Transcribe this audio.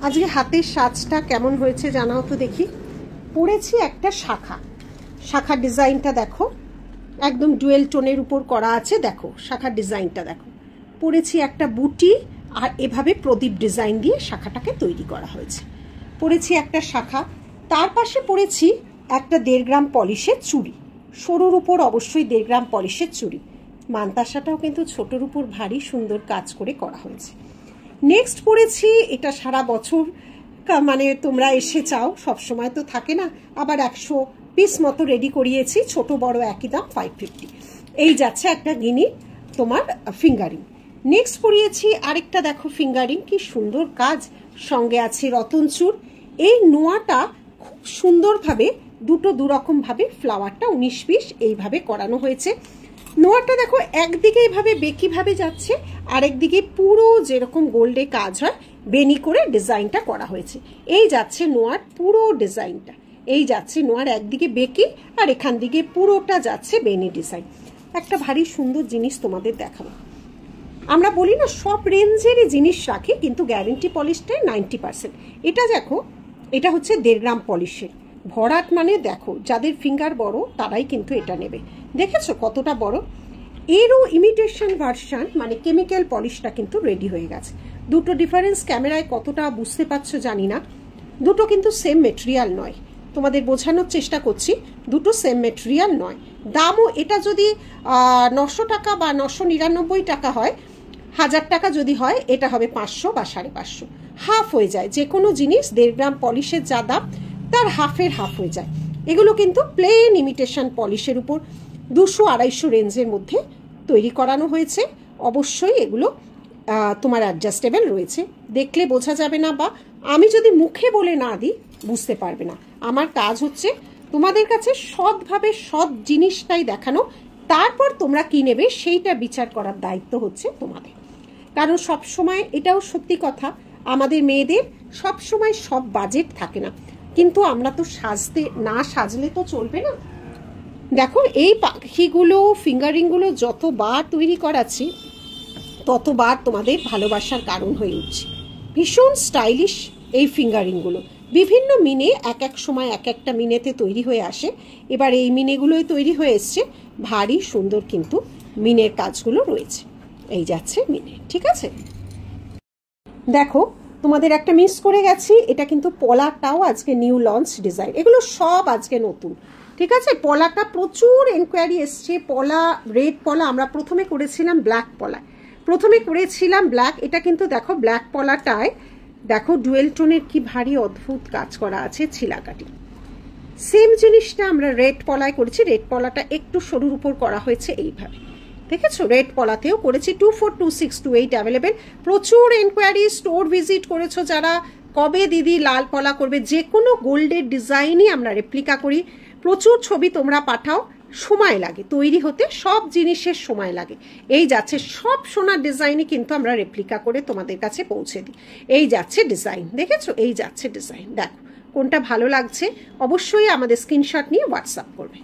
আজকে হাতের সাজটা কেমন হয়েছে জানাও তো দেখি। পরেছি একটা শাখা, শাখার ডিজাইনটা দেখো একদম ডুয়েল টোনের উপর করা আছে। দেখো শাখার ডিজাইনটা দেখো। পরেছি একটা বুটি আর এভাবে প্রদীপ ডিজাইন দিয়ে শাখাটাকে তৈরি করা হয়েছে। পরেছি একটা শাখা, তার পাশে পরেছি একটা 1.5 গ্রাম পলিশের চুড়ি। সরুর উপর অবশ্যই 1.5 গ্রাম পলিশের চুড়ি। মানতাসাটাও কিন্তু ছোটোর উপর ভারী সুন্দর কাজ করে করা হয়েছে। নেক্সট পরেছি, এটা সারা বছর মানে তোমরা এসে চাও, সবসময় তো থাকে না, আবার 100 পিস মতো রেডি করিয়েছি, ছোট বড় একই দাম 550। এই যাচ্ছে একটা গিনি তোমার ফিঙ্গারিং। নেক্সট পরিয়েছি আরেকটা, দেখো ফিঙ্গারিং কি সুন্দর কাজ, সঙ্গে আছে রতনচুর। এই নোয়াটা খুব সুন্দরভাবে দুটো দুরকম ভাবে ফ্লাওয়ারটা 19 পিস এইভাবে করানো হয়েছে। নোয়াটা দেখো একদিকে এইভাবে বেকি ভাবে যাচ্ছে, আরেকদিকে পুরো যেরকম গোল্ডে কাজ হয় বেনি করে ডিজাইনটা করা হয়েছে। এই যাচ্ছে নোয়ার পুরো ডিজাইনটা, এই যাচ্ছে নোয়ার একদিকে বেকি আর এখান দিকে পুরোটা যাচ্ছে বেনি ডিজাইন। একটা ভারী সুন্দর জিনিস তোমাদের দেখাবো। আমরা বলি না সব রেঞ্জেরই জিনিস রাখি, কিন্তু গ্যারেন্টি পলিশটাই 90%। এটা দেখো, এটা হচ্ছে 1.5 গ্রাম পলিশের ভরাট, মানে দেখো যাদের ফিঙ্গার বড় তারাই কিন্তু এটা নেবে। দেখেছো কতটা বড়। এরও ইমিটেশন ভার্সন মানে কেমিক্যাল পলিশটা কিন্তু রেডি হয়ে গেছে। দুটো ডিফারেন্স ক্যামেরায় কতটা বুঝতে পারছো জানি না, দুটো কিন্তু সেম মেটেরিয়াল নয়। তোমাদের বোঝানোর চেষ্টা করছি, দুটো সেম মেটেরিয়াল নয়। দামও এটা যদি 900 টাকা বা 999 টাকা হয়, 1000 টাকা যদি হয়, এটা হবে 500 বা 550, হাফ হয়ে যায়। যে কোনো জিনিস 1.5 গ্রাম পলিশের যা দাম তার হাফের হাফ হয়ে যায়। এগুলো কিন্তু প্লেন ইমিটেশন পলিশের উপর 200-250 রেঞ্জের মধ্যে তৈরি করানো হয়েছে। অবশ্যই এগুলো তোমার অ্যাডজাস্টেবল রয়েছে, দেখলে বোঝা যাবে না, বা আমি যদি মুখে বলে না দিই বুঝতে পারবে না। আমার কাজ হচ্ছে তোমাদের কাছে সৎভাবে সৎ জিনিসটাই দেখানো, তারপর তোমরা কি নেবে সেইটা বিচার করার দায়িত্ব হচ্ছে তোমাদের। কারণ সব সময়, এটাও সত্যি কথা, আমাদের মেয়েদের সব সময় সব বাজেট থাকে না, কিন্তু আমরা তো সাজতে না সাজলে তো চলবে না। দেখো এই পাখিগুলো ফিঙ্গারিংগুলো যতবার তৈরি করাচ্ছি ততবার তোমাদের ভালোবাসার কারণ হয়ে উঠছে। ভীষণ স্টাইলিশ এই ফিঙ্গারিংগুলো, বিভিন্ন মিনে এক এক সময় এক একটা মিনেতে তৈরি হয়ে আসে। এবার এই মিনেগুলোই তৈরি হয়ে এসছে, ভারী সুন্দর কিন্তু মিনের কাজগুলো রয়েছে। এই যাচ্ছে মিনে, ঠিক আছে। দেখো তোমাদের একটা মিস করে গেছি, এটা কিন্তু পলাটাও আজকে নিউ লঞ্চ ডিজাইন, এগুলো সব আজকে নতুন, ঠিক আছে। পলাটা প্রচুর এনকোয়ারি এসছে, পলা রেড পলা, আমরা প্রথমে করেছিলাম ব্ল্যাক পলা, প্রথমে করেছিলাম ব্ল্যাক। এটা কিন্তু দেখো ব্ল্যাক পলাটায় দেখো ডুয়েল টোনের কি ভারী অদ্ভুত কাজ করা আছে, ছিলাকাটি। সেম জিনিসটা আমরা রেড পলায় করেছি, রেড পলাটা একটু সরুর উপর করা হয়েছে এইভাবে, দেখেছো। রেড পলাতেও করেছি, 242628 অ্যাভেলেবেল। প্রচুর এনকোয়ারি, স্টোর ভিজিট করেছো যারা, কবে দিদি লাল পলা করবে। যে কোনো গোল্ডের ডিজাইনই আমরা রেপ্লিকা করি, প্রচুর ছবি তোমরা পাঠাও, সময় লাগে তৈরি হতে, সব জিনিসের সময় লাগে। এই যাচ্ছে সব সোনার ডিজাইনই কিন্তু আমরা রেপ্লিকা করে তোমাদের কাছে পৌঁছে দিই। এই যাচ্ছে ডিজাইন, দেখেছো, এই যাচ্ছে ডিজাইন। দেখো কোনটা ভালো লাগছে, অবশ্যই আমাদের স্ক্রিনশট নিয়ে হোয়াটসঅ্যাপ করবে।